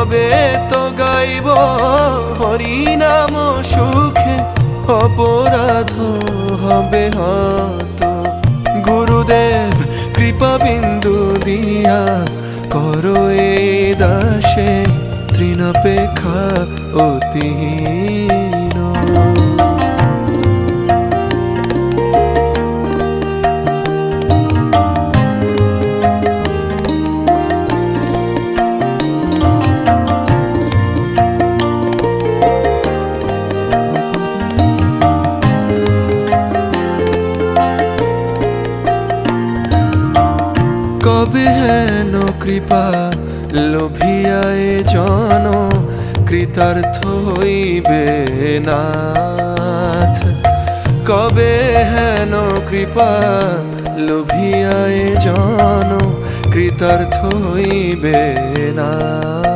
কবে তো গাইব হরি নাম সুখে অপরাধ হবে হত। গুরুদেব কৃপা বিন্দু দিয়া করো এ দাসে তৃণাপেক্ষা অতিহীন। কবে হেন কৃপা লোভিয়ায় জন কৃতার্থ হইবে নাথ। কবে হেন কৃপা লোভিয়ায় জন কৃতার্থ হইবে নাথ।